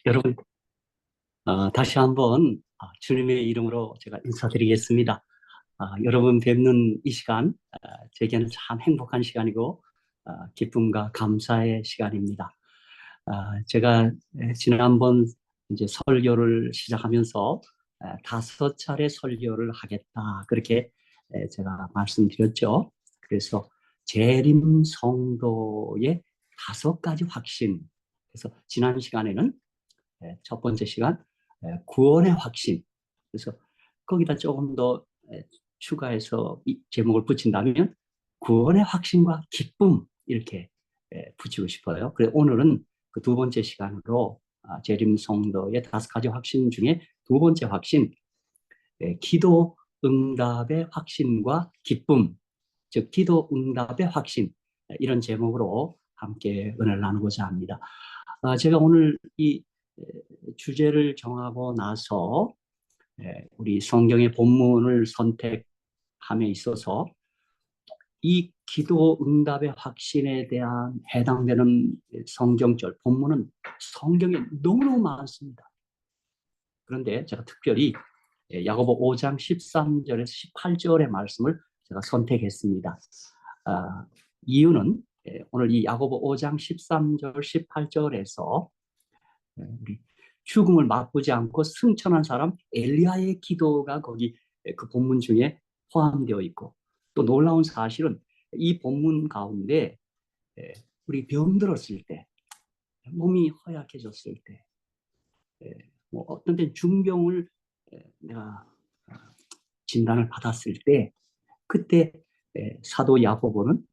여러분, 다시 한번 주님의 이름으로 제가 인사드리겠습니다. 여러분 뵙는 이 시간, 제게는 참 행복한 시간이고, 기쁨과 감사의 시간입니다. 제가 지난번 이제 설교를 시작하면서 5차례 설교를 하겠다, 그렇게 제가 말씀드렸죠. 그래서 재림 성도의 5가지 확신. 그래서 지난 시간에는 첫 번째 시간 구원의 확신. 그래서 거기다 조금 더 추가해서 이 제목을 붙인다면 구원의 확신과 기쁨, 이렇게 붙이고 싶어요. 그래서 오늘은 그 두 번째 시간으로 재림 성도의 5가지 확신 중에 두 번째 확신, 기도 응답의 확신과 기쁨, 즉 기도 응답의 확신, 이런 제목으로 함께 은혜를 나누고자 합니다. 제가 오늘 이 주제를 정하고 나서 우리 성경의 본문을 선택함에 있어서 이 기도 응답의 확신에 대한 해당되는 성경절, 본문은 성경에 너무너무 많습니다. 그런데 제가 특별히 야고보 5장 13절에서 18절의 말씀을 제가 선택했습니다. 이유는 오늘 이 야고보 5장 13절, 18절에서 우리 죽음을 맛보지 않고 승천한 사람 엘리야의 기도가 거기 그 본문 중에 포함되어 있고, 또 놀라운 사실은 이 본문 가운데 우리 병들었을 때, 몸이 허약해졌을 때, 뭐 어떤 때 중병을 내가 진단을 받았을 때, 그때 사도 야고보는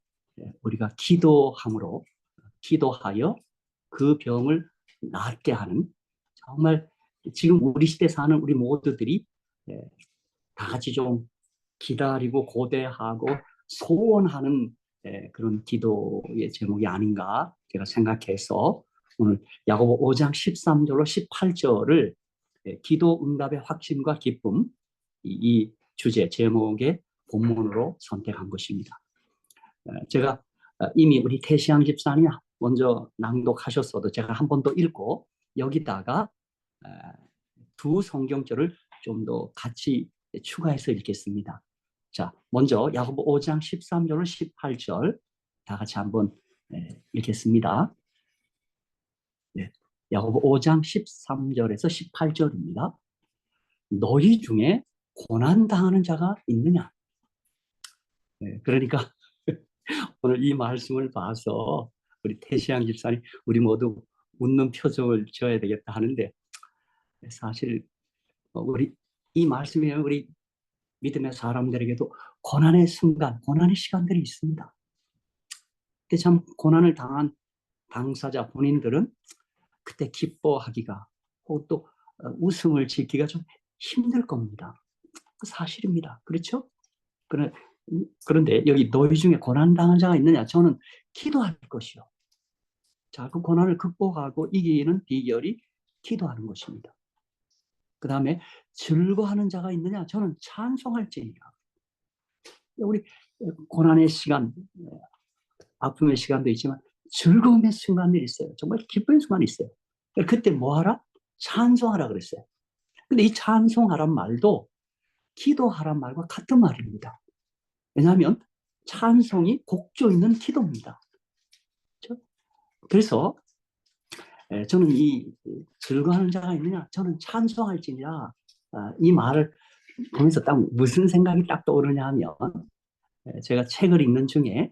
우리가 기도하여 그 병을 낫게 하는, 정말 지금 우리 시대 사는 우리 모두들이 다 같이 좀 기다리고 고대하고 소원하는 그런 기도의 제목이 아닌가 제가 생각해서 오늘 야고보 5장 13절로 18절을 기도 응답의 확신과 기쁨, 이 주제 제목의 본문으로 선택한 것입니다. 제가 이미 우리 태시양 집사님이 먼저 낭독하셨어도 제가 한 번 더 읽고 여기다가 두 성경절을 좀 더 같이 추가해서 읽겠습니다. 자, 먼저 야고보 5장 13절로 18절 다 같이 한번 읽겠습니다. 네, 야고보 5장 13절에서 18절입니다. 너희 중에 고난당하는 자가 있느냐? 그러니까 오늘 이 말씀을 봐서 우리 태시양 집사님, 우리 모두 웃는 표정을 지어야 되겠다 하는데, 사실 우리 이 말씀에 우리 믿음의 사람들에게도 고난의 순간, 고난의 시간들이 있습니다. 근데 참 고난을 당한 당사자 본인들은 그때 기뻐하기가, 혹은 또 웃음을 짓기가 좀 힘들 겁니다. 그 사실입니다. 그렇죠? 그런데 여기 너희 중에 고난당한 자가 있느냐? 저는 기도할 것이요. 자, 그 고난을 극복하고 이기는 비결이 기도하는 것입니다. 그 다음에 즐거워하는 자가 있느냐? 저는 찬송할지니라. 우리 고난의 시간, 아픔의 시간도 있지만 즐거움의 순간들이 있어요. 정말 기쁨의 순간이 있어요. 그때 뭐 하라? 찬송하라 그랬어요. 근데 이 찬송하란 말도 기도하란 말과 같은 말입니다. 왜냐하면 찬송이 곡조 있는 기도입니다. 그렇죠? 그래서 저는 이 즐거워하는 자가 있느냐? 저는 찬송할지니라. 이 말을 보면서 딱 무슨 생각이 딱 떠오르냐 하면, 제가 책을 읽는 중에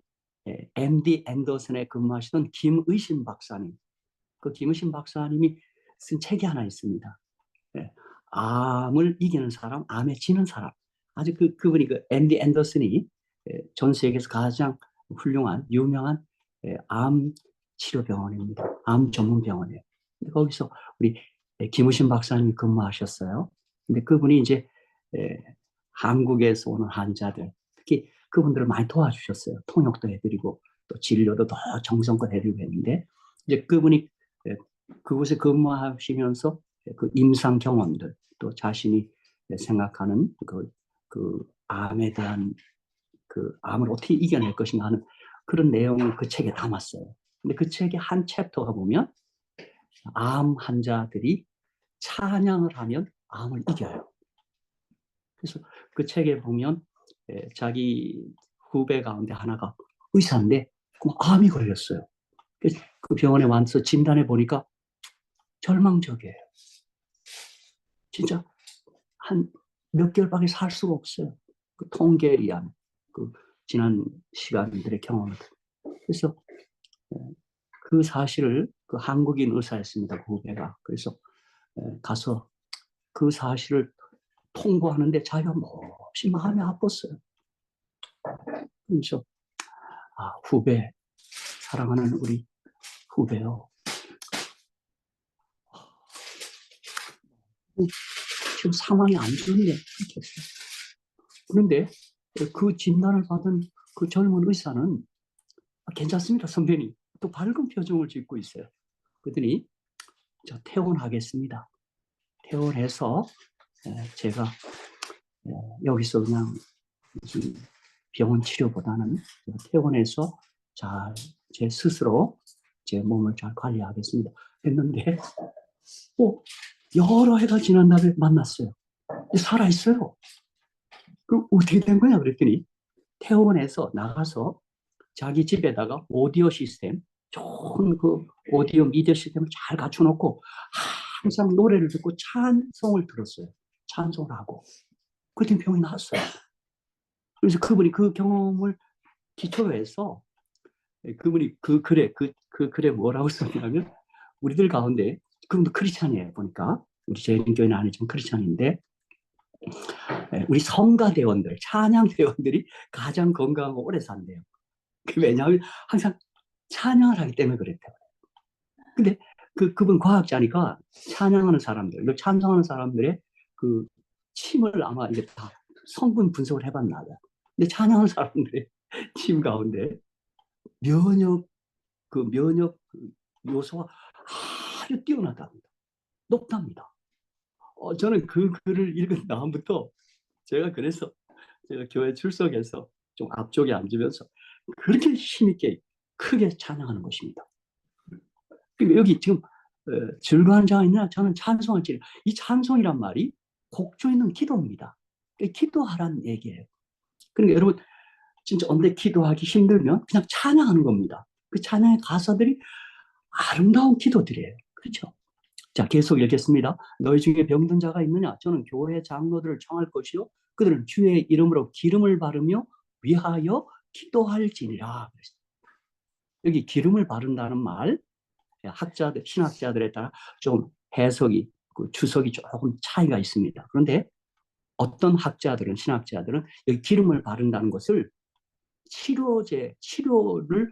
MD 앤더슨에 근무하시던 김의신 박사님, 그 김의신 박사님이 쓴 책이 하나 있습니다. 암을 이기는 사람, 암에 지는 사람. 아주 그분이 그 MD 앤더슨이 전 세계에서 가장 훌륭한 유명한 암 치료병원입니다. 암 전문 병원이에요. 거기서 우리 김우신 박사님이 근무하셨어요. 근데 그분이 이제 한국에서 오는 환자들, 특히 그분들을 많이 도와주셨어요. 통역도 해드리고 또 진료도 더 정성껏 해드리고 했는데, 이제 그분이 그곳에 근무하시면서 그 임상 경험들, 또 자신이 생각하는 그 암에 대한, 그 암을 어떻게 이겨낼 것인가 하는 그런 내용을 그 책에 담았어요. 근데 그 책의 한 챕터가 보면 암 환자들이 찬양을 하면 암을 이겨요. 그래서 그 책에 보면 자기 후배 가운데 하나가 의사인데 암이 걸렸어요. 그래서 그 병원에 와서 진단해 보니까 절망적이에요. 진짜 한 몇 개월밖에 살 수가 없어요. 그 통계에 의한 그 지난 시간들의 경험을. 그래서 그 사실을 그 한국인 의사였습니다. 그 후배가. 그래서 가서 그 사실을 통보하는데 자기가 몹시 마음이 아팠어요. 그래서 후배, 사랑하는 우리 후배요. 지금 상황이 안 좋은데 그렇게 했어요. 그런데 그 진단을 받은 그 젊은 의사는 괜찮습니다, 선배님. 또 밝은 표정을 짓고 있어요. 그러더니 저 퇴원하겠습니다. 퇴원해서 제가 여기서 그냥 병원 치료보다는 퇴원해서 잘 제 스스로 제 몸을 잘 관리하겠습니다. 했는데 여러 해가 지난 다음에 만났어요. 살아있어요. 그럼 어떻게 된 거냐 그랬더니 퇴원해서 나가서 자기 집에다가 오디오 시스템, 좋은 그 오디오 미디어 시스템을 잘 갖춰놓고 항상 노래를 듣고 찬송을 들었어요. 찬송을 하고. 그랬더니 병이 나았어요. 그래서 그분이 그 경험을 기초로 해서 그분이 그 글에 뭐라고 썼냐면 우리들 가운데 그분도 크리스찬이에요. 보니까 우리 재림교회는 아니지만 크리스찬인데 우리 성가대원들, 찬양대원들이 가장 건강하고 오래 산대요. 왜냐하면 항상 찬양을 하기 때문에 그랬대요. 근데 그분 과학자니까 찬양하는 사람들, 찬송하는 사람들의 그 침을 아마 이게 다 성분 분석을 해봤나 봐요. 근데 찬양하는 사람들의 침 가운데 면역 요소가 아주 뛰어나답니다. 높답니다. 저는 그 글을 읽은 다음부터 그래서 제가 교회 출석해서 좀 앞쪽에 앉으면서 그렇게 힘있게 크게 찬양하는 것입니다. 그러니까 여기 지금 즐거운 자가 있느냐? 저는 찬송할지. 이 찬송이란 말이 곡조 있는 기도입니다. 기도하라는 얘기예요. 그러니까 여러분 진짜 언제 기도하기 힘들면 그냥 찬양하는 겁니다. 그 찬양의 가사들이 아름다운 기도들이에요. 그렇죠? 자, 계속 읽겠습니다. 너희 중에 병든 자가 있느냐? 저는 교회 장로들을 청할 것이요. 그들은 주의 이름으로 기름을 바르며 위하여 기도할지니라. 여기 기름을 바른다는 말, 신학자들에 따라 좀 해석이, 그 주석이 조금 차이가 있습니다. 그런데 어떤 신학자들은 여기 기름을 바른다는 것을 치료를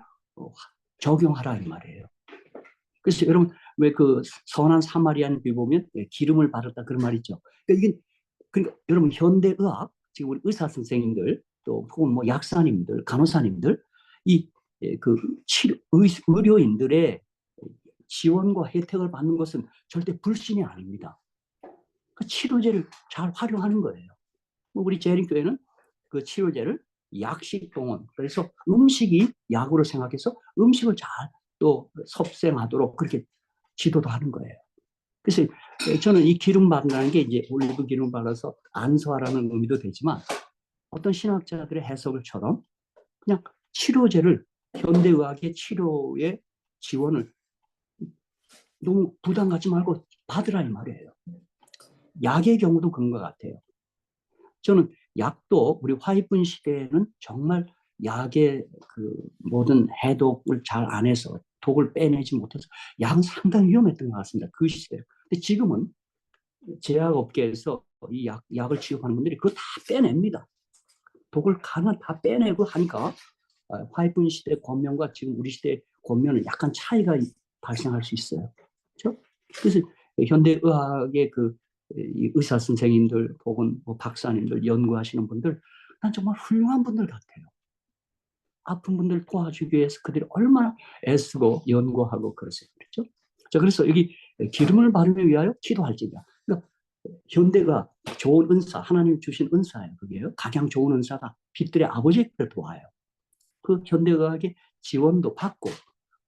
적용하라 이 말이에요. 그래서 여러분 왜 그 선한 사마리아인에 보면 기름을 바르다 그런 말 있죠. 그러니까 여러분 현대의학 지금 우리 의사 선생님들 또 혹은 뭐 약사님들, 간호사님들 그 의료인들의 지원과 혜택을 받는 것은 절대 불신이 아닙니다. 그 치료제를 잘 활용하는 거예요. 우리 재림교회는 그 치료제를 약식동원, 그래서 음식이 약으로 생각해서 음식을 잘 또 섭생하도록 그렇게 지도도 하는 거예요. 그래서 저는 이 기름 바른다는 게 이제 올리브 기름 발라서 안수하라는 의미도 되지만 어떤 신학자들의 해석을처럼 그냥 치료제를 현대의학의 치료의 지원을 너무 부담 갖지 말고 받으라 이 말이에요. 약의 경우도 그런 것 같아요. 저는 약도 우리 화이분 시대에는 정말 약의 그 모든 해독을 잘 안 해서 독을 빼내지 못해서 약은 상당히 위험했던 것 같습니다. 그 시대에. 근데 지금은 제약업계에서 이 약을 취급하는 분들이 그거 다 빼냅니다. 독을 가나 다 빼내고 하니까 화이분 시대 권면과 지금 우리 시대 권면은 약간 차이가 발생할 수 있어요. 그렇죠? 그래서 현대의학의 이 의사 선생님들 혹은 뭐 박사님들 연구하시는 분들 난 정말 훌륭한 분들 같아요. 아픈 분들 도와주기 위해서 그들이 얼마나 애쓰고 연구하고 그러세요. 그렇죠? 자, 그래서 여기 기름을 바르기 위하여 기도할지니라. 그러니까 현대가 좋은 은사, 하나님 주신 은사예요. 그게요. 각양 좋은 은사가 빛들의 아버지를 도와요. 그 현대의학의 지원도 받고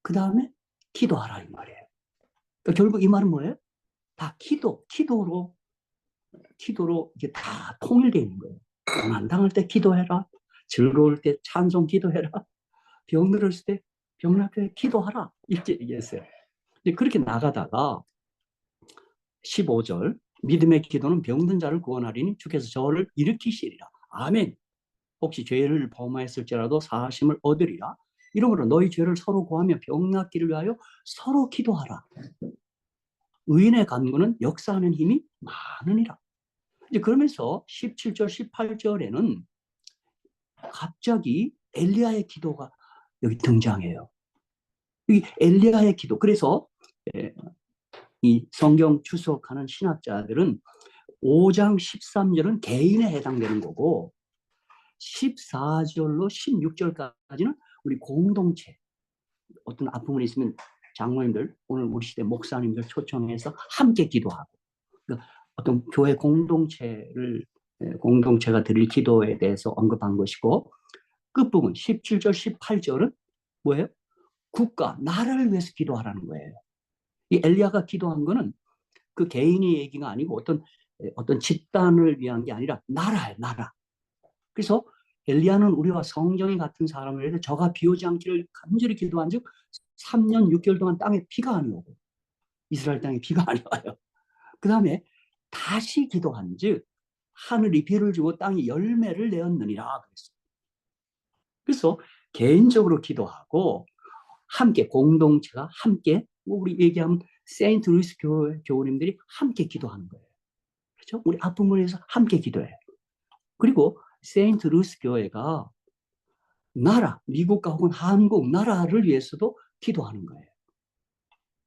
그 다음에 기도하라 이 말이에요. 그러니까 결국 이 말은 뭐예요? 다 기도로 이게 다 통일되어 있는 거예요. 고난 당할 때 기도해라. 즐거울 때 찬송 기도해라. 병 들었을 때 병날 때 기도하라. 이렇게 얘기했어요. 그렇게 나가다가 15절 믿음의 기도는 병든 자를 구원하리니 주께서 저를 일으키시리라. 아멘. 혹시 죄를 범하였을지라도 사하심을 얻으리라. 이러므로 너희 죄를 서로 구하며 병 낫기를 위하여 서로 기도하라. 의인의 간구는 역사하는 힘이 많으니라. 이제 그러면서 17절, 18절에는 갑자기 엘리야의 기도가 여기 등장해요. 이 엘리야의 기도. 그래서 이 성경 추석하는 신학자들은 5장 13절은 개인에 해당되는 거고 14절로 16절까지는 우리 공동체, 어떤 아픔이 있으면 장로님들, 오늘 우리 시대 목사님들 초청해서 함께 기도하고, 그러니까 어떤 교회 공동체가 드릴 기도에 대해서 언급한 것이고, 끝부분 17절, 18절은 뭐예요? 국가, 나라를 위해서 기도하라는 거예요. 이 엘리야가 기도한 거는 그 개인의 얘기가 아니고 어떤 집단을 위한 게 아니라 나라예요, 나라. 그래서 엘리야는 우리와 성정이 같은 사람을 해서 저가 비 오지 않기를 간절히 기도한 즉 3년 6개월 동안 땅에 비가 안 오고 이스라엘 땅에 비가 안 와요. 그 다음에 다시 기도한 즉 하늘이 비를 주고 땅이 열매를 내었느니라 그랬어요. 그래서 개인적으로 기도하고 함께 공동체가 함께 우리 얘기하면 세인트 루이스 교우님들이 함께 기도하는 거예요. 그렇죠? 우리 아픔을 위해서 함께 기도해요. 그리고 세인트 루이스 교회가 나라, 미국과 혹은 한국 나라를 위해서도 기도하는 거예요.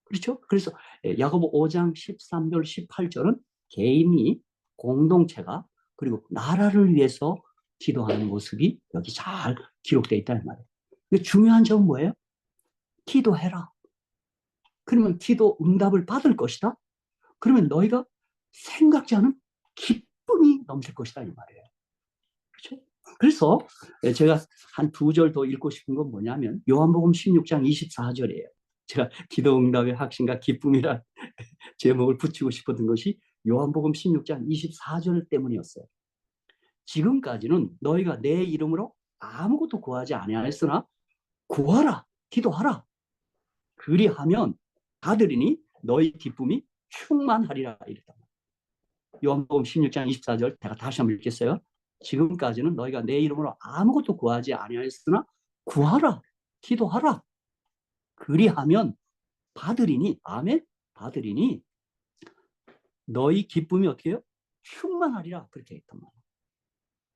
그렇죠? 그래서 야고보 5장 13절, 18절은 개인이 공동체가 그리고 나라를 위해서 기도하는 모습이 여기 잘 기록되어 있다는 말이에요. 근데 중요한 점은 뭐예요? 기도해라. 그러면 기도 응답을 받을 것이다. 그러면 너희가 생각지 않은 기쁨이 넘칠 것이다 이 말이에요. 그렇죠? 그래서 제가 한 2절 더 읽고 싶은 건 뭐냐면 요한복음 16장 24절이에요. 제가 기도응답의 확신과 기쁨이란 제목을 붙이고 싶었던 것이 요한복음 16장 24절 때문이었어요. 지금까지는 너희가 내 이름으로 아무것도 구하지 아니하였으나 구하라, 기도하라. 그리하면 받으리니 너희 기쁨이 충만하리라 이랬다. 요한복음 16장 24절 제가 다시 한번 읽겠어요. 지금까지는 너희가 내 이름으로 아무것도 구하지 아니하였으나 구하라, 기도하라. 그리하면 받으리니, 아멘, 받으리니 너희 기쁨이 어떻게 해요? 충만하리라 그렇게 했단 말이에요.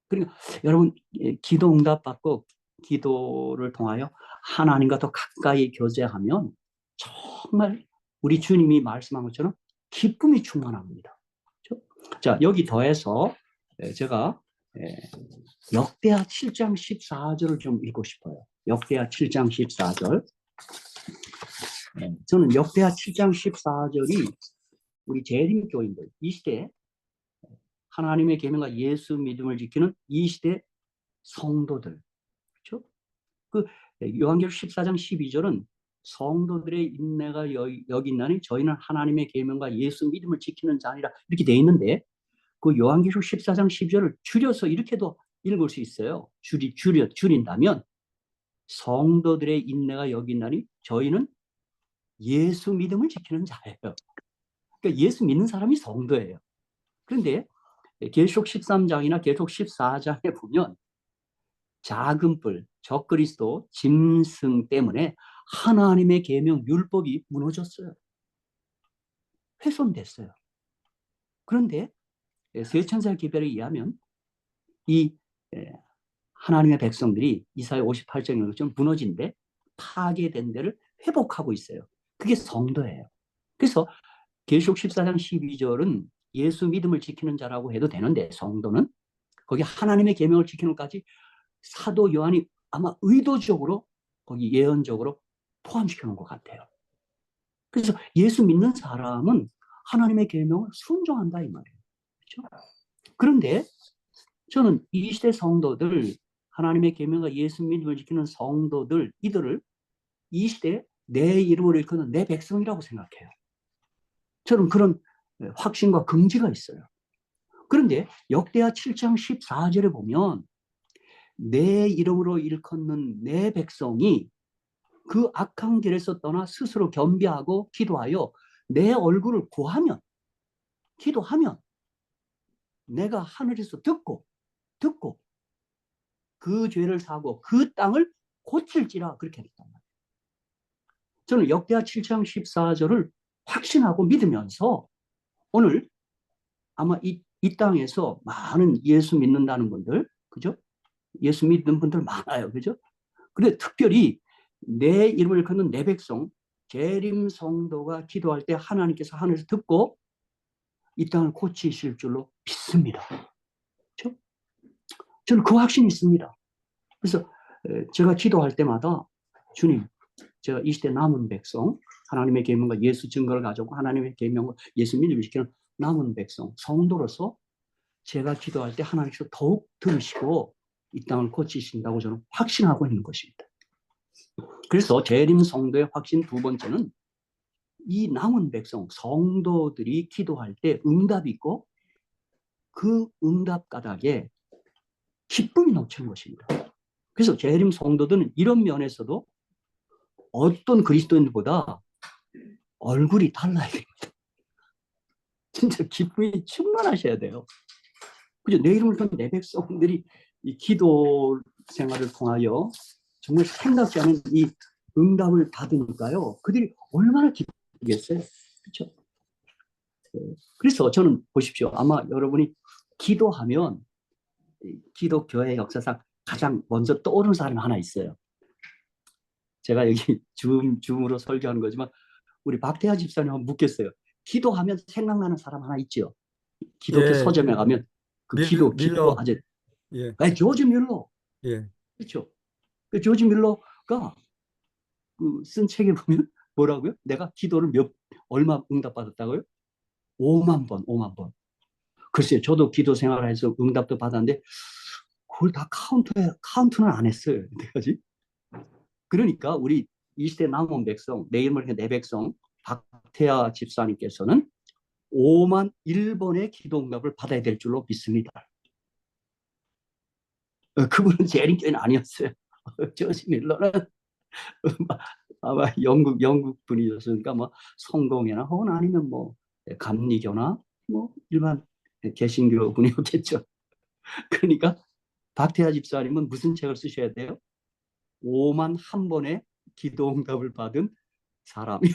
그러니까 여러분 기도 응답 받고 기도를 통하여 하나님과 더 가까이 교제하면 정말 우리 주님이 말씀한 것처럼 기쁨이 충만합니다. 그렇죠? 자, 여기 더해서 제가 역대하 7장 14절을 좀 읽고 싶어요. 역대하 7장 14절. 저는 역대하 7장 14절이 우리 재림교인들, 이 시대에 하나님의 계명과 예수 믿음을 지키는 이 시대 성도들, 그렇죠? 그 요한계시록 14장 12절은 성도들의 인내가 여기 있나니 저희는 하나님의 계명과 예수 믿음을 지키는 자니라 이렇게 돼 있는데 그 요한계시록 14장 12절을 줄여서 이렇게도 읽을 수 있어요. 줄인다면 성도들의 인내가 여기 있나니 저희는 예수 믿음을 지키는 자예요. 그러니까 예수 믿는 사람이 성도예요. 그런데 계시록 13장이나 계시록 14장에 보면 작은 뿔, 적그리스도, 짐승 때문에 하나님의 계명 율법이 무너졌어요. 훼손됐어요. 그런데 세천살 기별에 의하면 이 하나님의 백성들이 이사야 58장에 것처럼 무너진 데 파괴된 데를 회복하고 있어요. 그게 성도예요. 그래서 계시록 14장 12절은 예수 믿음을 지키는 자라고 해도 되는데 성도는 거기 하나님의 계명을 지키는 것까지 사도 요한이 아마 의도적으로 거기 예언적으로 포함시켜 놓은 것 같아요. 그래서 예수 믿는 사람은 하나님의 계명을 순종한다 이 말이에요. 그렇죠? 그런데 저는 이 시대 성도들, 하나님의 계명과 예수 믿음을 지키는 성도들, 이들을 이 시대에 내 이름으로 일컫는 내 백성이라고 생각해요. 저는 그런 확신과 긍지가 있어요. 그런데 역대하 7장 14절에 보면 내 이름으로 일컫는 내 백성이 그 악한 길에서 떠나 스스로 겸비하고 기도하여 내 얼굴을 구하면, 기도하면 내가 하늘에서 듣고 그 죄를 사고 그 땅을 고칠지라 그렇게 했단 말이에요. 저는 역대하 7장 14절을 확신하고 믿으면서 오늘 아마 이 땅에서 많은 예수 믿는다는 분들, 그죠? 예수 믿는 분들 많아요. 그죠? 그런데 특별히 내 이름을 걷는 내 백성, 재림 성도가 기도할 때 하나님께서 하늘에서 듣고 이 땅을 고치실 줄로 믿습니다. 그렇죠? 저는 그 확신이 있습니다. 그래서 제가 기도할 때마다 주님, 제가 이 시대 남은 백성, 하나님의 계명과 예수 증거를 가지고 하나님의 계명과 예수 믿음을 지키는 남은 백성, 성도로서 제가 기도할 때 하나님께서 더욱 들으시고 이 땅을 고치신다고 저는 확신하고 있는 것입니다. 그래서 재림 성도의 확신 두 번째는 이 남은 백성, 성도들이 기도할 때 응답이 있고 그 응답 가닥에 기쁨이 넘치는 것입니다. 그래서 재림 성도들은 이런 면에서도 어떤 그리스도인보다 얼굴이 달라야 됩니다. 진짜 기쁨이 충만하셔야 돼요. 그죠? 내 이름을 던 내 백성들이 이 기도 생활을 통하여 정말 생각지 않은 이 응답을 받으니까요. 그들이 얼마나 기쁘겠어요. 그렇죠? 그래서 저는 보십시오. 아마 여러분이 기도하면 기독교회 역사상 가장 먼저 떠오르는 사람이 하나 있어요. 제가 여기 줌으로 설교하는 거지만 우리 박태하 집사님 한번 묻겠어요. 기도하면 생각나는 사람 하나 있죠. 기독교 예, 서점에 가면 그 기도 밀러. 아주 예, 조지 밀러. 예. 그렇죠. 그 조지 밀러가 쓴 책에 보면 뭐라고요? 내가 기도를 얼마 응답받았다고요? 5만 번, 5만 번. 글쎄요, 저도 기도 생활해서 응답도 받았는데 그걸 다 카운트는 안 했어요. 여태까지. 그러니까 우리 이 시대 남은 백성, 내 이름을 내 백성 박태하 집사님께서는 5만 1번의 기도 응답을 받아야 될 줄로 믿습니다. 그분은 재림교회는 아니었어요. 조지 밀러는 아마 영국 분이었으니까 뭐 성공회나 혹은 아니면 뭐 감리교나 뭐 일반 개신교 분이었겠죠. 그러니까 박태하 집사님은 무슨 책을 쓰셔야 돼요? 5만 한 번의 기도 응답을 받은 사람이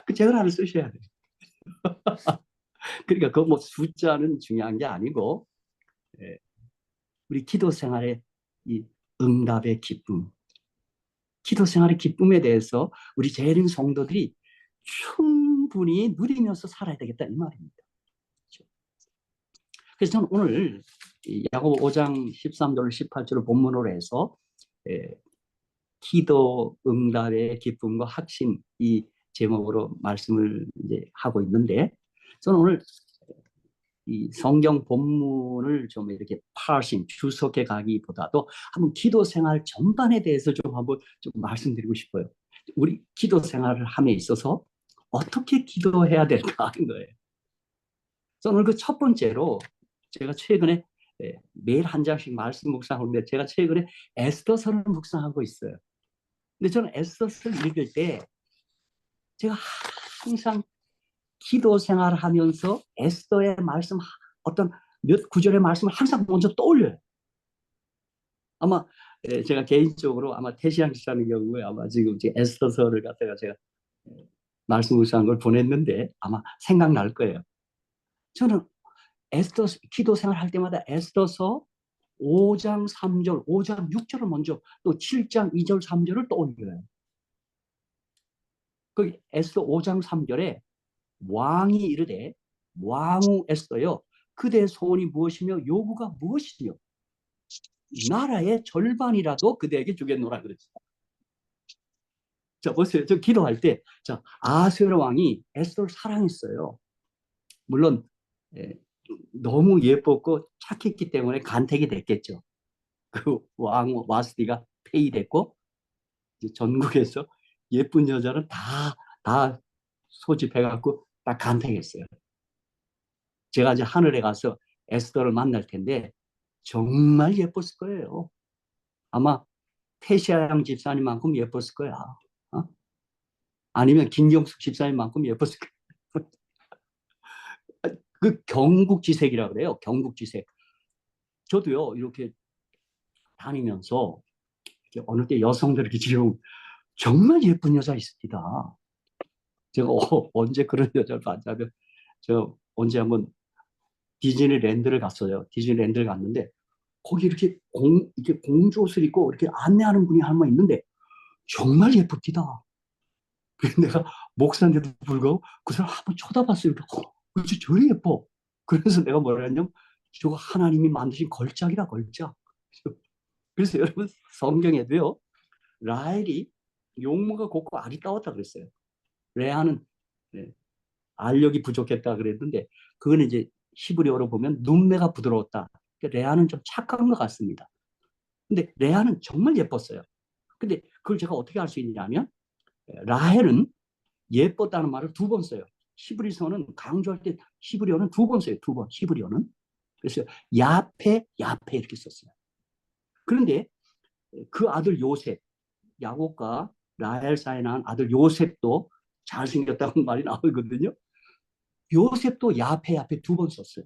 그 책을 하나 쓰셔야 돼요. 그러니까 그 뭐 숫자는 중요한 게 아니고 우리 기도 생활의 이 응답의 기쁨, 기도 생활의 기쁨에 대해서 우리 재림 성도들이 충분히 누리면서 살아야 되겠다 이 말입니다. 그래서 저는 오늘 야고보 5장 13절 18절을 본문으로 해서 기도 응답의 기쁨과 확신 이 제목으로 말씀을 이제 하고 있는데 저는 오늘 이 성경 본문을 좀 이렇게 파싱 주석해 가기보다도 한번 기도 생활 전반에 대해서 좀 한번 좀 말씀드리고 싶어요. 우리 기도 생활을 함에 있어서 어떻게 기도해야 될까 하는 거예요. 저는 그 첫 번째로 제가 최근에 매일 한 장씩 말씀 묵상하는데 제가 최근에 에스더서를 묵상하고 있어요. 근데 저는 에스더서를 읽을 때 제가 항상 기도 생활을 하면서 에스더의 말씀 어떤 몇 구절의 말씀을 항상 먼저 떠올려요. 아마 제가 개인적으로 아마 태시양 집사님 경우에 아마 지금 에스더서를 갖다가 제가 말씀 묵상한 걸 보냈는데 아마 생각날 거예요. 저는 에스더 기도 생활 할 때마다 에스더서 5장 3절, 5장 6절을 먼저 또 7장 2절 3절을 떠올려요. 거기 에스더 5장 3절에 왕이 이르되 왕후 에스더여 그대의 소원이 무엇이며 요구가 무엇이며 나라의 절반이라도 그대에게 주겠노라 그랬어요. 자 보세요. 저 기도할 때 아수에로 왕이 에스더를 사랑했어요. 물론 너무 예뻤고 착했기 때문에 간택이 됐겠죠. 그 왕 와스디가 폐위됐고 전국에서 예쁜 여자는 다 소집해갖고 딱 간택했어요. 제가 이제 하늘에 가서 에스더를 만날 텐데 정말 예뻤을 거예요. 아마 태시아 양 집사님만큼 예뻤을 거야. 어? 아니면 김경숙 집사님만큼 예뻤을 거야. 그 경국지색이라 그래요. 경국지색. 저도요 이렇게 다니면서 이렇게 어느 때 여성들 이렇게 지금 정말 예쁜 여자 있습니다. 제가 언제 그런 여자를 봤냐면 저 언제 한번 디즈니랜드를 갔어요. 디즈니랜드를 갔는데 거기 이렇게 공주 옷을 입고 이렇게 안내하는 분이 한 분 있는데 정말 예쁩니다. 그래서 내가 목사인데도 불구하고 그 사람 한번 쳐다봤어요. 그치, 저리 예뻐. 그래서 내가 뭐라 했냐면 저거 하나님이 만드신 걸작이라 걸작. 그래서 여러분 성경에도요 라헬이 용모가 곱고 알이 따왔다 그랬어요. 레아는 네, 알력이 부족했다 그랬는데 그거는 이제 히브리어로 보면 눈매가 부드러웠다. 그러니까 레아는 좀 착한 것 같습니다. 근데 레아는 정말 예뻤어요. 근데 그걸 제가 어떻게 알 수 있냐면 라헬은 예뻤다는 말을 두 번 써요. 히브리서는 강조할 때 히브리어는 두 번 써요. 두 번. 히브리어는. 그래서 야페, 야페 이렇게 썼어요. 그런데 그 아들 요셉, 야곱과 라헬 사이에 난 아들 요셉도 잘생겼다는 말이 나오거든요. 요셉도 야페, 야페 두 번 썼어요.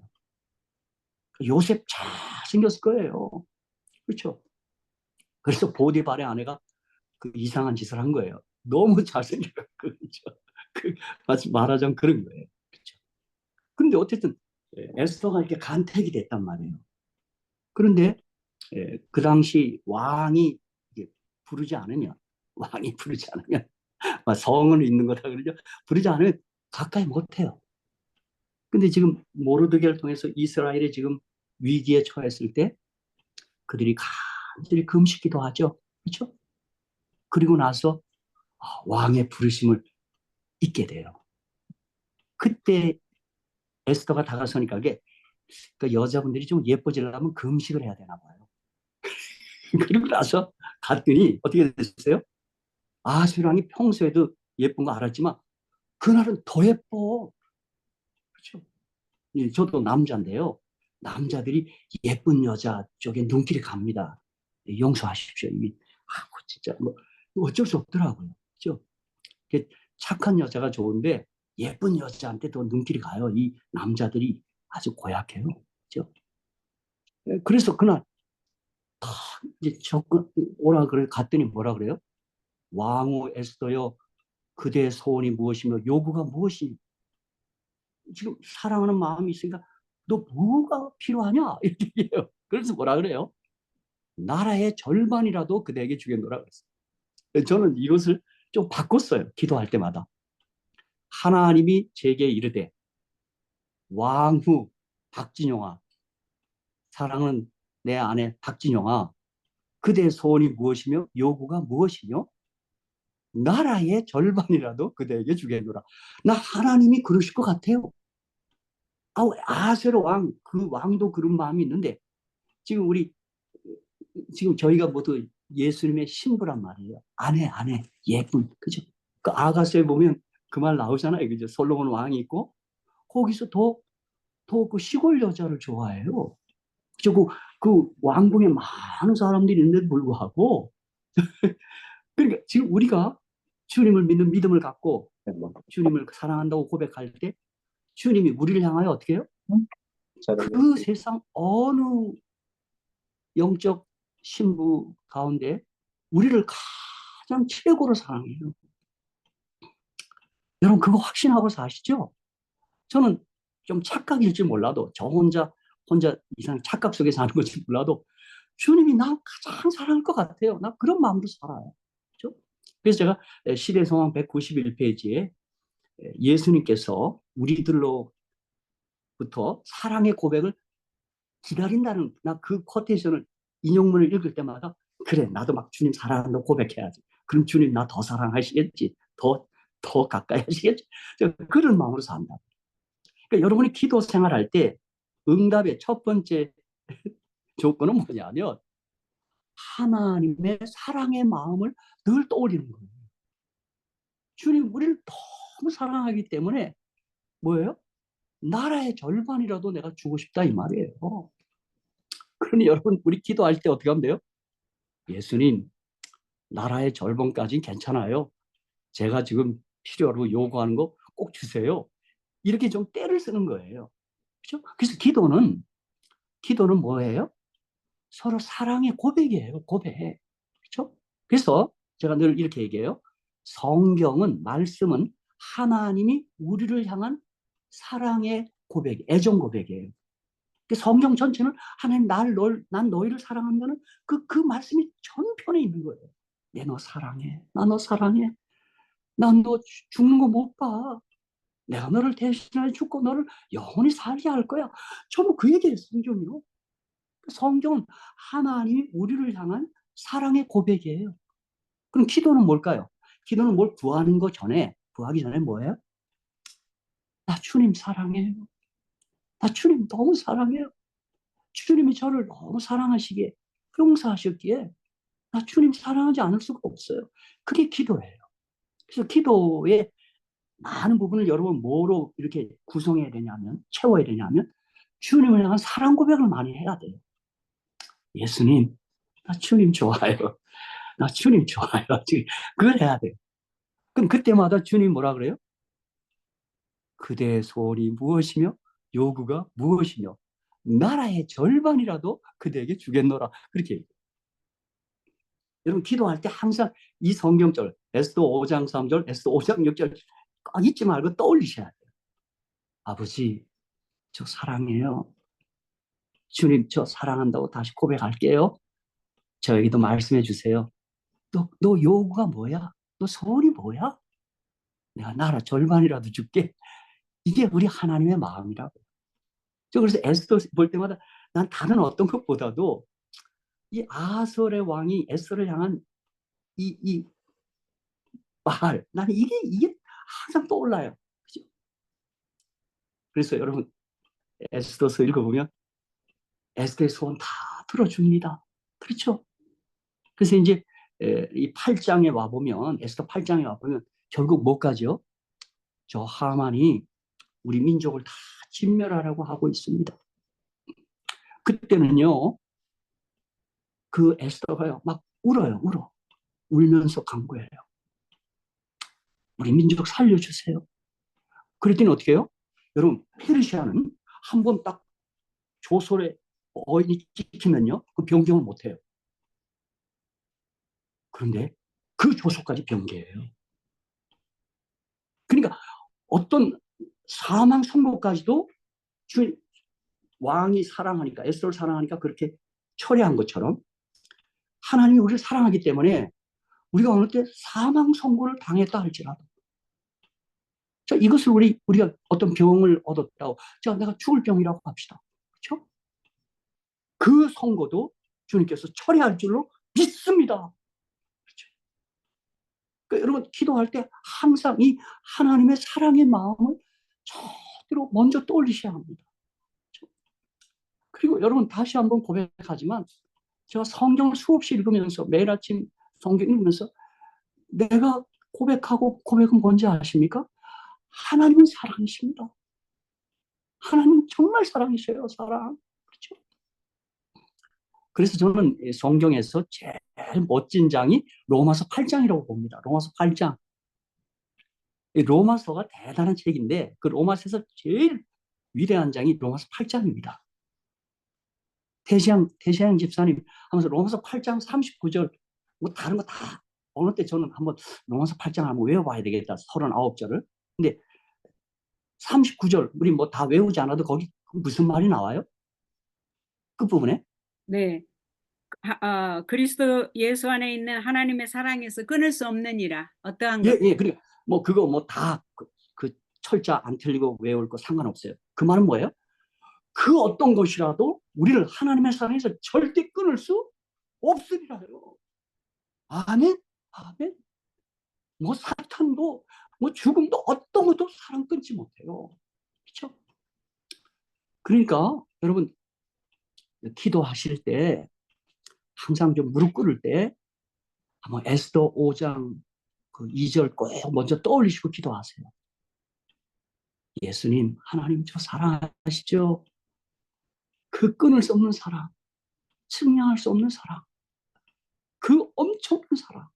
요셉 잘생겼을 거예요. 그렇죠? 그래서 보디발의 아내가 그 이상한 짓을 한 거예요. 너무 잘생겼고, 그렇죠? 그, 말하자면 그런 거예요. 그렇죠? 그런데 어쨌든 에스더가 이렇게 간택이 됐단 말이에요. 그런데 그 당시 부르지 않으면 왕이 부르지 않으면 성은 있는 거다 그러죠. 부르지 않으면 가까이 못해요. 근데 지금 모르드게를 통해서 이스라엘이 지금 위기에 처했을 때 그들이 간절히 금식기도 하죠. 그렇죠? 그리고 나서 왕의 부르심을 잊게 돼요. 그때 에스더가 다가서니까 그게 그 여자분들이 좀 예뻐지려면 금식을 해야 되나 봐요. 그리고 나서 갔더니 어떻게 됐어요? 아수랑이 평소에도 예쁜 거 알았지만 그날은 더 예뻐. 그렇죠? 예, 저도 남자인데요. 남자들이 예쁜 여자 쪽에 눈길이 갑니다. 예, 용서하십시오. 진짜 뭐 어쩔 수 없더라고요. 그렇죠? 착한 여자가 좋은데 예쁜 여자한테 더 눈길이 가요. 이 남자들이 아주 고약해요. 그렇죠? 예, 그래서 그날 이제 접근 오라 그래 갔더니 뭐라 그래요? 왕후 에스더여 그대의 소원이 무엇이며 요구가 무엇이니? 지금 사랑하는 마음이 있으니까 너 뭐가 필요하냐? 이렇게 얘기해요. 그래서 뭐라 그래요? 나라의 절반이라도 그대에게 주겠노라 그랬어요. 저는 이것을 좀 바꿨어요. 기도할 때마다. 하나님이 제게 이르되 왕후 박진영아 사랑은 내 아내 박진영아 그대의 소원이 무엇이며 요구가 무엇이며 나라의 절반이라도 그대에게 주겠노라. 나 하나님이 그러실 것 같아요. 아세로 왕, 그 왕도 그런 마음이 있는데 지금 지금 저희가 모두 예수님의 신부란 말이에요. 아내, 예쁜, 그죠? 그 아가서에 보면 그 말 나오잖아요. 그죠? 솔로몬 왕이 있고 거기서 더 그 시골 여자를 좋아해요. 그죠? 그 왕궁에 많은 사람들이 있는데도 불구하고 그러니까 지금 우리가 주님을 믿는 믿음을 갖고 주님을 사랑한다고 고백할 때 주님이 우리를 향하여 어떻게 해요? 그 세상 어느 영적 신부 가운데 우리를 가장 최고로 사랑해요. 여러분 그거 확신하고 사시죠? 저는 좀 착각일지 몰라도 저 혼자 이상 착각 속에 사는 건지 몰라도 주님이 나 가장 사랑할 것 같아요. 나 그런 마음도 살아요. 그렇죠? 그래서 제가 시대성왕 191페이지에 예수님께서 우리들로부터 사랑의 고백을 기다린다는 나 그 코테이션을 인용문을 읽을 때마다 그래 나도 막 주님 사랑한다고 고백해야지. 그럼 주님 나 더 사랑하시겠지. 더 가까이 하시겠지. 그런 마음으로 산다. 그러니까 여러분이 기도 생활할 때 응답의 첫 번째 조건은 뭐냐면 하나님의 사랑의 마음을 늘 떠올리는 거예요. 주님 우리를 너무 사랑하기 때문에 뭐예요? 나라의 절반이라도 내가 주고 싶다 이 말이에요. 그러니 여러분 우리 기도할 때 어떻게 하면 돼요? 예수님, 나라의 절반까지는 괜찮아요. 제가 지금 필요로 요구하는 거 꼭 주세요. 이렇게 좀 때를 쓰는 거예요. 그렇죠? 그래서 기도는 뭐예요? 서로 사랑의 고백이에요. 고백. 그렇죠? 그래서 제가 늘 이렇게 얘기해요. 성경은, 말씀은 하나님이 우리를 향한 사랑의 고백, 애정 고백이에요. 그 성경 전체는 하나님 난 너희를 사랑한다는 그 말씀이 전편에 있는 거예요. 내 너 사랑해. 나 너 사랑해. 난 너 죽는 거 못 봐. 내가 너를 대신하여 죽고 너를 영원히 살게 할 거야. 전부 그 얘기예요, 성경이요. 성경은 하나님이 우리를 향한 사랑의 고백이에요. 그럼 기도는 뭘까요? 기도는 뭘 구하기 전에 뭐예요? 나 주님 사랑해요. 나 주님 너무 사랑해요. 주님이 저를 너무 사랑하시기에, 용서하셨기에, 나 주님 사랑하지 않을 수가 없어요. 그게 기도예요. 그래서 기도의 많은 부분을 여러분 뭐로 이렇게 구성해야 되냐면, 채워야 되냐면, 주님을 향한 사랑 고백을 많이 해야 돼요. 예수님, 나 주님 좋아요. 나 주님 좋아요. 그걸 해야 돼요. 그럼 그때마다 주님 뭐라 그래요? 그대의 소원이 무엇이며 요구가 무엇이며 나라의 절반이라도 그대에게 주겠노라. 그렇게 얘기해요. 여러분 기도할 때 항상 이 성경절 에스더 5장 3절, 에스더 5장 6절 꼭 잊지 말고 떠올리셔야 돼요. 아버지, 저 사랑해요. 주님, 저 사랑한다고 다시 고백할게요. 저에게도 말씀해 주세요. 너 요구가 뭐야? 너 소원이 뭐야? 내가 나라 절반이라도 줄게. 이게 우리 하나님의 마음이라고. 저 그래서 에스더 볼 때마다 난 다른 어떤 것보다도 이 아설의 왕이 에스더를 향한 이 말, 나는 이게 항상 떠올라요. 그죠? 그래서 여러분 에스더서 읽어보면 에스더의 소원 다 들어줍니다. 그렇죠? 그래서 이제 이 8장에 와보면 에스더 8장에 와보면 결국 뭐까지요? 저 하만이 우리 민족을 다 진멸하라고 하고 있습니다. 그때는요, 그 에스더가요, 막 울어요. 울면서 간구해요. 우리 민족 살려주세요. 그랬더니 어떻게 해요? 여러분, 페르시아는 한 번 딱 조솔에 어인이 찍히면요, 그 변경을 못해요. 그런데 그 조소까지 변개해요. 그러니까 어떤 사망 선고까지도 왕이 사랑하니까, 에스더를 사랑하니까 그렇게 처리한 것처럼 하나님이 우리를 사랑하기 때문에 우리가 어느 때 사망 선고를 당했다 할지라도 자, 이것을 우리가 어떤 병을 얻었다고 자, 내가 죽을 병이라고 합시다. 그렇죠? 그 선고도 주님께서 처리할 줄로 믿습니다. 그렇죠? 그러니까 여러분 기도할 때 항상 이 하나님의 사랑의 마음을 절대로 먼저 떠올리셔야 합니다. 그렇죠? 그리고 여러분 다시 한번 고백하지만 제가 성경을 수없이 읽으면서 매일 아침 성경 읽으면서 내가 고백하고 고백은 뭔지 아십니까? 하나님은 사랑이십니다. 하나님 정말 사랑이셔요. 사랑. 그렇죠? 그래서 저는 성경에서 제일 멋진 장이 로마서 8장이라고 봅니다. 로마서 8장. 로마서가 대단한 책인데 그 로마서에서 제일 위대한 장이 로마서 8장입니다. 태시양 집사님 하면서 로마서 8장 39절 뭐 다른 거 다 어느 때 저는 한번 로마서 8장 한번 외워봐야 되겠다. 39절을. 근데 39절 우리 뭐 다 외우지 않아도 거기 무슨 말이 나와요? 끝부분에? 네. 그리스도 예수 안에 있는 하나님의 사랑에서 끊을 수 없느니라. 어떠한 것? 예. 그러니까 뭐 그거 뭐 다 그 철자 안 틀리고 외울 거 상관없어요. 그 말은 뭐예요? 그 어떤 것이라도 우리를 하나님의 사랑에서 절대 끊을 수 없으리라요. 아멘? 아멘? 뭐 사탄도 뭐 죽음도 어떤 것도 사랑 끊지 못해요. 그렇죠? 그러니까 여러분 기도하실 때 항상 좀 무릎 꿇을 때 한번 에스더 5장 그 2절 꼭 먼저 떠올리시고 기도하세요. 예수님, 하나님 저 사랑하시죠? 그 끊을 수 없는 사랑, 측량할 수 없는 사랑, 그 엄청난 사랑.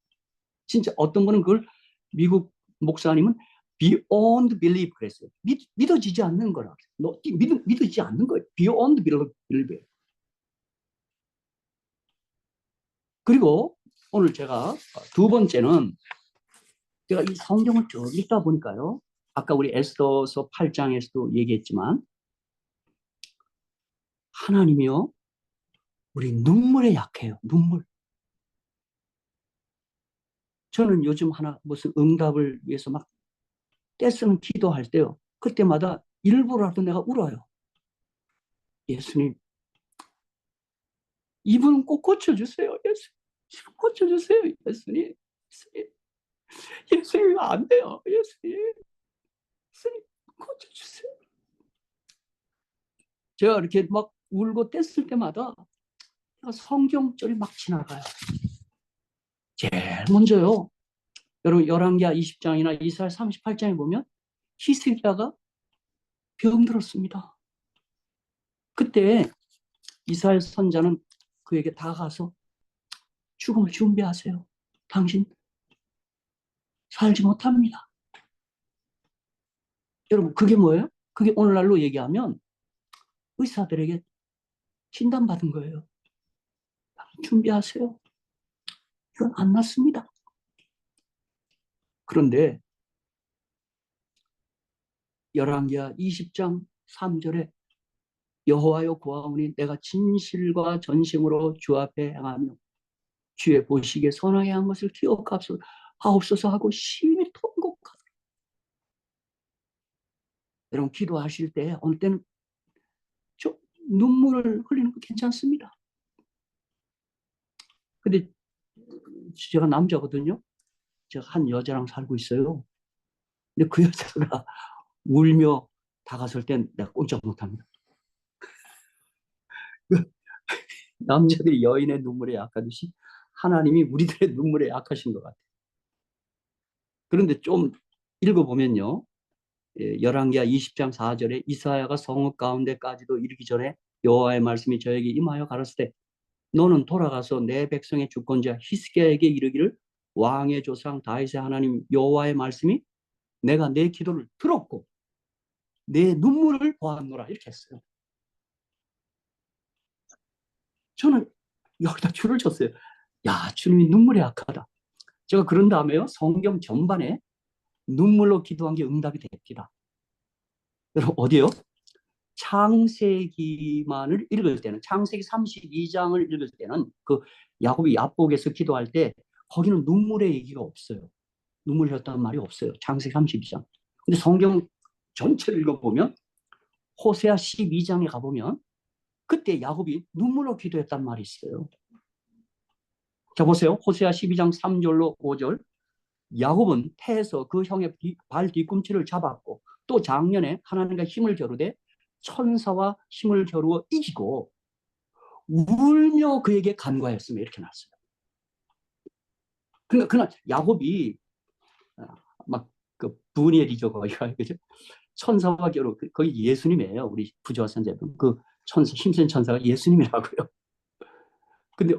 진짜 어떤 분은 그걸 미국 목사님은 beyond belief 그랬어요. 믿어지지 않는 거라. 믿어지지 않는 거예요. beyond belief. 그리고 오늘 제가 두 번째는 제가 이 성경을 쭉 읽다 보니까요. 아까 우리 에스더서 8장에서도 얘기했지만 하나님이요. 우리 눈물에 약해요. 눈물. 저는 요즘 하나 무슨 응답을 위해서 막 떼쓰는 기도할 때요. 그때마다 일부라도 내가 울어요. 예수님, 이분은 꼭 고쳐주세요. 예수님, 고쳐주세요. 예수님, 예수님, 예수님 안 돼요. 예수님, 예수님 고쳐주세요. 제가 이렇게 막 울고 뗐을 때마다 성경절이 막 지나가요. 제일 먼저요. 여러분 열왕기하 20장이나 이사야 38장에 보면 히스기야가 병들었습니다. 그때 이스라엘 선자는 그에게 다가가서 죽음을 준비하세요. 당신 살지 못합니다. 여러분 그게 뭐예요? 그게 오늘날로 얘기하면 의사들에게 진단받은 거예요. 준비하세요. 이건 안 낫습니다. 그런데 열왕기하 20장 3절에 여호와여 구하오니 내가 진실과 전심으로 주 앞에 행하며 주의 보시기에 선하게 한 것을 기억하옵소서 하고 심히 통곡하더라. 여러분 기도하실 때 어느 때는 좀 눈물을 흘리는 거 괜찮습니다. 근데 제가 남자거든요. 제가 한 여자랑 살고 있어요. 근데 그 여자가 울며 다가설 땐 내가 꼼짝 못합니다. 남자들이 여인의 눈물에 약하듯이 하나님이 우리들의 눈물에 약하신 것 같아요. 그런데 좀 읽어보면요. 열왕기하 20장 4절에 이사야가 성읍 가운데까지도 이르기 전에 여호와의 말씀이 저에게 임하여 가라사대 너는 돌아가서 내 백성의 주권자 히스기야에게 이르기를 왕의 조상 다윗의 하나님 여호와의 말씀이 내가 내 기도를 들었고 내 눈물을 보았노라 이렇게 했어요. 저는 여기다 줄을 쳤어요. 야, 주님이 눈물이 약하다. 제가 그런 다음에요. 성경 전반에 눈물로 기도한 게 응답이 됩니다. 여러분 어디요? 창세기만을 읽을 때는 창세기 32장을 읽을 때는 그 야곱이 야복에서 기도할 때 거기는 눈물의 얘기가 없어요. 눈물 흘렸다는 말이 없어요. 창세기 32장. 근데 성경 전체를 읽어보면 호세아 12장에 가보면 그때 야곱이 눈물로 기도했단 말이 있어요. 자 보세요. 호세아 12장 3절로 5절 야곱은 태에서 그 형의 발 뒤꿈치를 잡았고 또 작년에 하나님과 힘을 겨루되 천사와 힘을 겨루어 이기고 울며 그에게 간과했으며 이렇게 나왔어요. 그러니까 그날 야곱이 막그 분이엘이죠 거기가 그죠? 천사와 겨루 거기 예수님이에요. 우리 부조화 선생님 그 천사 힘센 천사가 예수님이라고요. 근데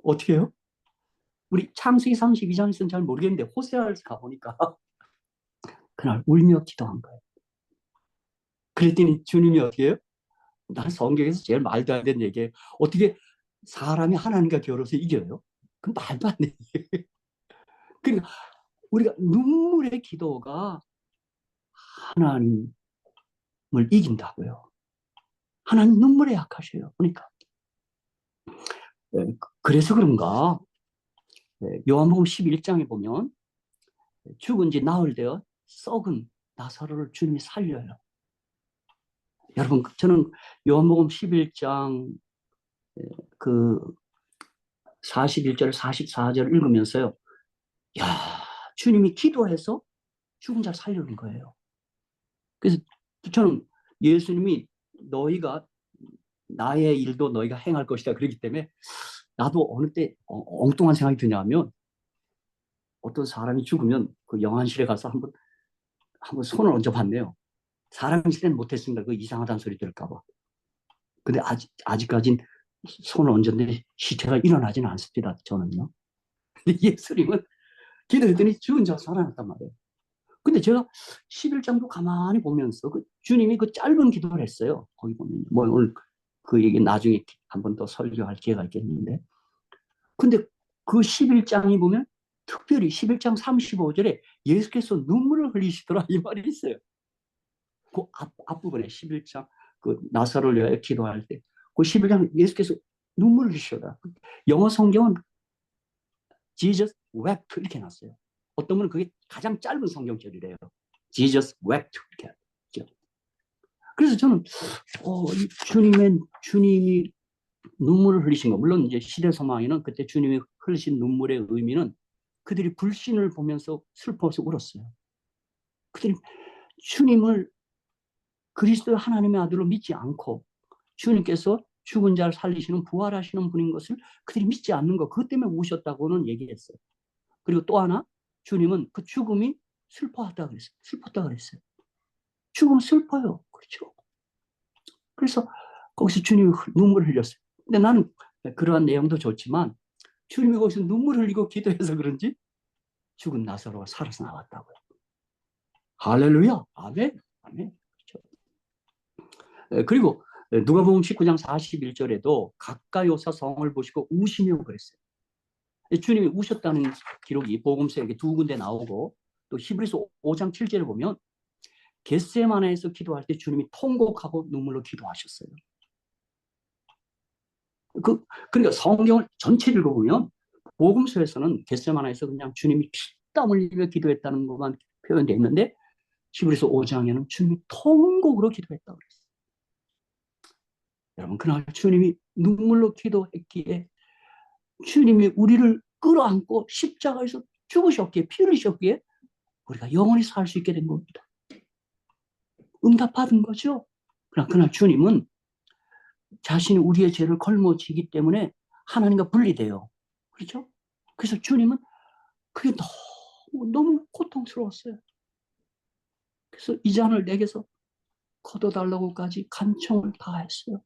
어떻게 해요? 우리 창세기 32장에서는 잘 모르겠는데 호세아를 가보니까 그날 울며 기도한 거예요. 그랬더니 주님이 어떻게 해요? 난 성경에서 제일 말도 안 되는 얘기예요. 어떻게 사람이 하나님과 겨뤄서 이겨요? 그 말도 안 돼. 그러니까 우리가 눈물의 기도가 하나님을 이긴다고요. 하나님 눈물에 약하셔요. 그러니까 그래서 그런가 요한복음 11장에 보면 죽은 지 나흘 되어 썩은 나사로를 주님이 살려요. 여러분 저는 요한복음 11장 그 41절 44절 읽으면서요. 야 주님이 기도해서 죽은 자를 살려는 거예요. 그래서 저는 예수님이 너희가 나의 일도 너희가 행할 것이다 그러기 때문에 나도 어느 때 엉뚱한 생각이 드냐면 어떤 사람이 죽으면 그 영안실에 가서 한번 손을 얹어봤네요. 사람 시대는 못했습니다. 그 이상하다는 소리 들을까 봐. 근데 아직까진 손을 얹었는데 시체가 일어나지는 않습니다. 저는요. 근데 예수님은 기도했더니 죽은 자 살아났단 말이에요. 근데 제가 11장도 가만히 보면서 그 주님이 그 짧은 기도를 했어요. 거기 보면 뭐 오늘 그 얘기 나중에 한 번 더 설교할 기회가 있겠는데. 근데 그 11장이 보면 특별히 11장 35절에 예수께서 눈물을 흘리시더라 이 말이 있어요. 그 앞부분에 11장 그 나사로를 위하여 기도할 때 그 11장 예수께서 눈물을 흘리시더라. 영어 성경은 Jesus wept 이렇게 놨어요. 어떤 분은 그게 가장 짧은 성경절이래요. Jesus wept 이렇게 하죠. 그래서 저는 주님이 눈물을 흘리신 거, 물론 이제 시대 소망에는 그때 주님이 흘리신 눈물의 의미는 그들이 불신을 보면서 슬퍼서 울었어요. 그들이 주님을 그리스도 하나님의 아들로 믿지 않고 주님께서 죽은 자를 살리시는 부활하시는 분인 것을 그들이 믿지 않는 것, 그것 때문에 우셨다고는 얘기했어요. 그리고 또 하나, 주님은 그 죽음이 슬퍼하다 그랬어요. 슬펐다 그랬어요. 죽음 슬퍼요. 그렇죠. 그래서 거기서 주님이 눈물을 흘렸어요. 근데 나는 그러한 내용도 좋지만 주님이 거기서 눈물을 흘리고 기도해서 그런지 죽은 나사로가 살아서 나왔다고요. 할렐루야. 아멘. 아멘. 그렇죠. 그리고 누가복음 19장 41절에도 가까이 오사 성을 보시고 우시며 그랬어요. 주님이 우셨다는 기록이 복음서에 두 군데 나오고 또 히브리서 5장 7절을 보면 겟세마네에서 기도할 때 주님이 통곡하고 눈물로 기도하셨어요. 그러니까 성경을 전체 읽어보면 복음서에서는 겟세마네에서 그냥 주님이 피땀 흘리며 기도했다는 것만 표현되어 있는데 히브리서 5장에는 주님이 통곡으로 기도했다고 그랬어요. 여러분, 그날 주님이 눈물로 기도했기에 주님이 우리를 끌어안고 십자가에서 죽으셨기에, 피 흘리셨기에 우리가 영원히 살 수 있게 된 겁니다. 응답받은 거죠. 그러나 그날 주님은 자신이 우리의 죄를 걸머지기 때문에 하나님과 분리돼요. 그렇죠? 그래서 주님은 그게 너무 고통스러웠어요. 그래서 이 잔을 내게서 걷어달라고까지 간청을 다 했어요.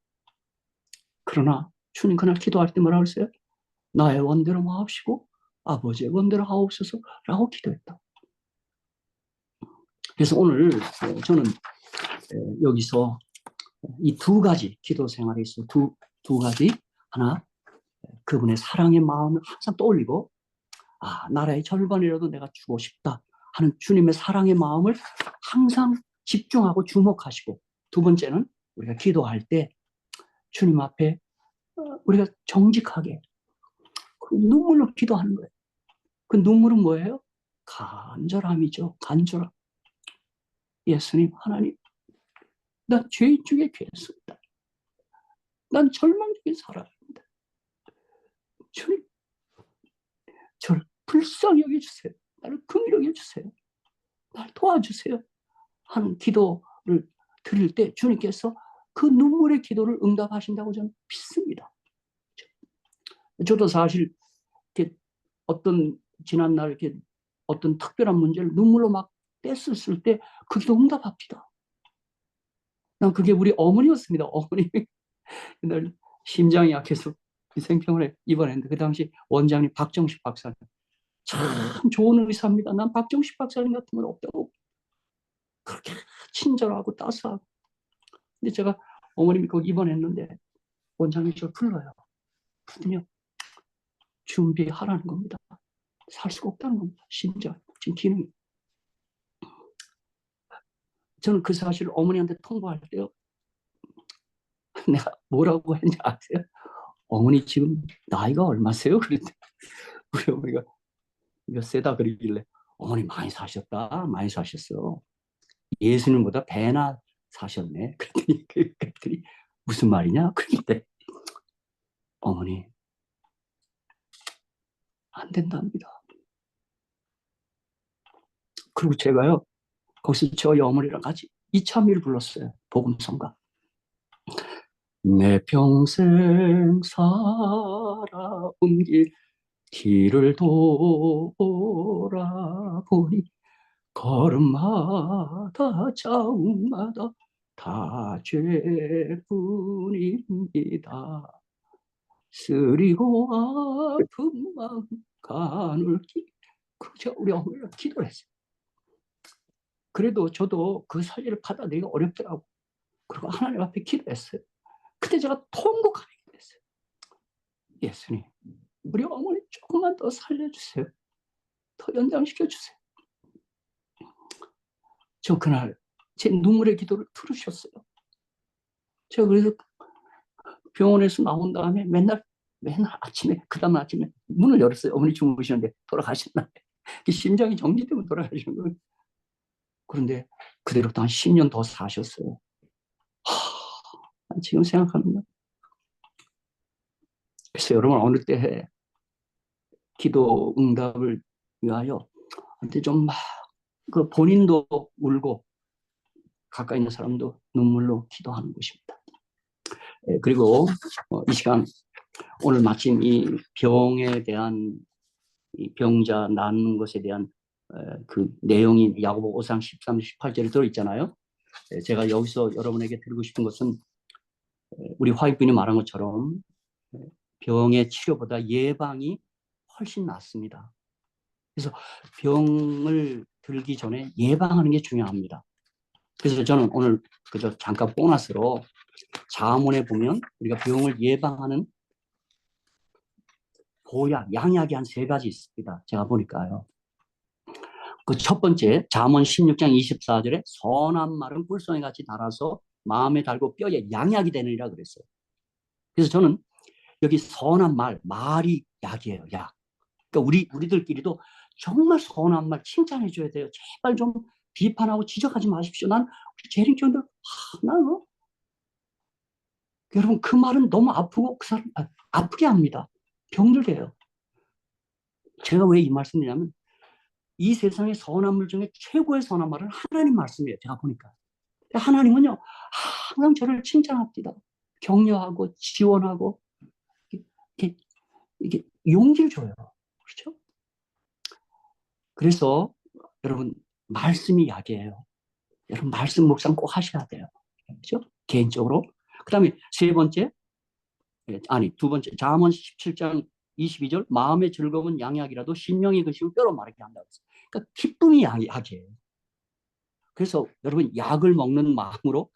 그러나 주님 그날 기도할 때 뭐라고 했어요? 나의 원대로 마옵시고 아버지의 원대로 하옵소서라고 기도했다. 그래서 오늘 저는 여기서 이 두 가지 기도 생활에 있어 두 가지, 하나 그분의 사랑의 마음을 항상 떠올리고 나라의 절반이라도 내가 주고 싶다 하는 주님의 사랑의 마음을 항상 집중하고 주목하시고, 두 번째는 우리가 기도할 때 주님 앞에 우리가 정직하게 그 눈물로 기도하는 거예요. 그 눈물은 뭐예요? 간절함이죠. 간절함. 예수님, 하나님, 나 죄 중에 괴했습니다. 난 절망적인 사람입니다. 주님, 저를 불쌍히 여겨주세요. 나를 긍휼히 여겨주세요. 날 도와주세요. 하는 기도를 드릴 때 주님께서 그 눈물의 기도를 응답하신다고 저는 믿습니다. 저도 사실 이렇게 어떤 지난날 이렇게 어떤 특별한 문제를 눈물로 막 뗐었을 때 그 기도 응답합니다. 난 그게 우리 어머니였습니다. 어머니 늘 심장이 약해서 생평원에 입원했는데 그 당시 원장님 박정식 박사님 참 좋은 의사입니다. 난 박정식 박사님 같은 건 없다고, 그렇게 친절하고 따스하고. 근데 제가 어머님이 거기 입원했는데 원장님이 저를 불러요. 그랬더니 준비하라는 겁니다. 살 수가 없다는 겁니다. 심장 지금 기능이. 저는 그 사실을 어머니한테 통보할 때요, 내가 뭐라고 했는지 아세요? 어머니 지금 나이가 얼마세요? 그랬더니 우리 어머니가 몇 세다 그러길래 어머니 많이 사셨다. 많이 사셨어. 예수님보다 배나 사셨네. 그랬더니 무슨 말이냐? 그런데 어머니 안 된답니다. 그리고 제가요 거기서 저희 어머니랑 같이 이참이를 불렀어요. 복음성가. 내 평생 살아온 길을 돌아보니 걸음마다 자욱마다 다 죄뿐입니다. 쓰리고 아픈 마음 가눌기. 그저 우리 어머니가 기도를 했어요. 그래도 저도 그 사실을 받아내기가 어렵더라고. 그리고 하나님 앞에 기도했어요. 그때 제가 통곡하게 됐어요. 예수님, 우리 어머니 조금만 더 살려주세요. 더 연장시켜주세요. 저 그날 제 눈물의 기도를 들으셨어요. 제가 그래서 병원에서 나온 다음에 맨날 아침에, 그 다음 아침에 문을 열었어요. 어머니 주무시는데 돌아가신 날. 심장이 정지되면 돌아가시는 거예요. 그런데 그대로부터 한 10년 더 사셨어요. 지금 생각하면. 그래서 여러분 어느 때 기도 응답을 위하여 한테 좀 막 그 본인도 울고 가까이 있는 사람도 눈물로 기도하는 것입니다. 그리고 이 시간 오늘 마침 이 병에 대한 이 병자 낫는 것에 대한 그 내용이 야고보 5장 13, 18절에 들어있잖아요. 제가 여기서 여러분에게 드리고 싶은 것은 우리 화이트분이 말한 것처럼 병의 치료보다 예방이 훨씬 낫습니다. 그래서 병을 들기 전에 예방하는 게 중요합니다. 그래서 저는 오늘 그저 잠깐 보너스로 잠언에 보면 우리가 병을 예방하는 보약, 양약이 한 3가지 있습니다. 제가 보니까요. 그 첫 번째, 잠언 16장 24절에 선한 말은 꿀송이 같이 달아서 마음에 달고 뼈에 양약이 되느니라 그랬어요. 그래서 저는 여기 선한 말이 약이에요, 약. 그러니까 우리들끼리도 정말 선한 말 칭찬해 줘야 돼요. 제발 좀 비판하고 지적하지 마십시오. 난 우리 재림교인들 하나 여러분 그 말은 너무 아프고 그 사람 아프게 합니다. 병들게 해요. 제가 왜 이 말씀드리냐면 이 세상의 선한 말 중에 최고의 선한 말은 하나님 말씀이에요. 제가 보니까. 하나님은요 항상 저를 칭찬합니다. 격려하고 지원하고 이게 용기를 줘요. 그렇죠? 그래서 여러분 말씀이 약이에요. 여러분 말씀 묵상 꼭 하셔야 돼요. 그렇죠? 개인적으로. 그 다음에 두 번째 잠언 17장 22절 마음의 즐거움은 양약이라도 신령의 것이고 뼈로 마르게 한다고 했어요. 그러니까 기쁨이 약이에요. 그래서 여러분 약을 먹는 마음으로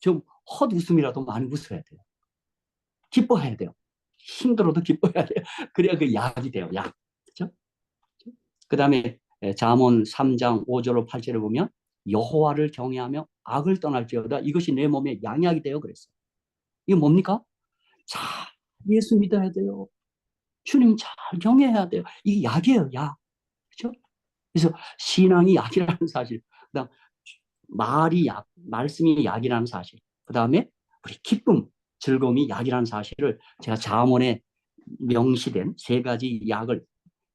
좀 헛웃음이라도 많이 웃어야 돼요. 기뻐해야 돼요. 힘들어도 기뻐해야 돼요. 그래야 그 약이 돼요. 약. 그렇죠? 그 다음에 잠언 3장 5절로 8절을 보면 여호와를 경외하며 악을 떠날지어다 이것이 내 몸에 양약이 되어 그랬어요. 이게 뭡니까? 자, 예수 믿어야 돼요. 주님 잘 경외해야 돼요. 이게 약이에요, 약. 그렇죠? 그래서 신앙이 약이라는 사실, 그다음 말이 약, 말씀이 약이라는 사실, 그 다음에 우리 기쁨, 즐거움이 약이라는 사실을 제가 잠언에 명시된 3가지 약을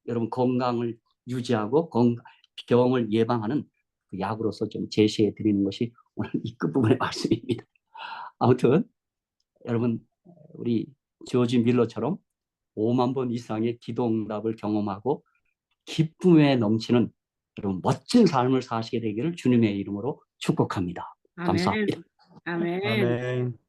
여러분 건강을 유지하고 병을 예방하는 그 약으로서 좀 제시해 드리는 것이 오늘 이 끝부분의 말씀입니다. 아무튼 여러분 우리 조지 밀러처럼 5만 번 이상의 기도응답을 경험하고 기쁨에 넘치는 여러분 멋진 삶을 사시게 되기를 주님의 이름으로 축복합니다. 아멘. 감사합니다. 아멘. 아멘.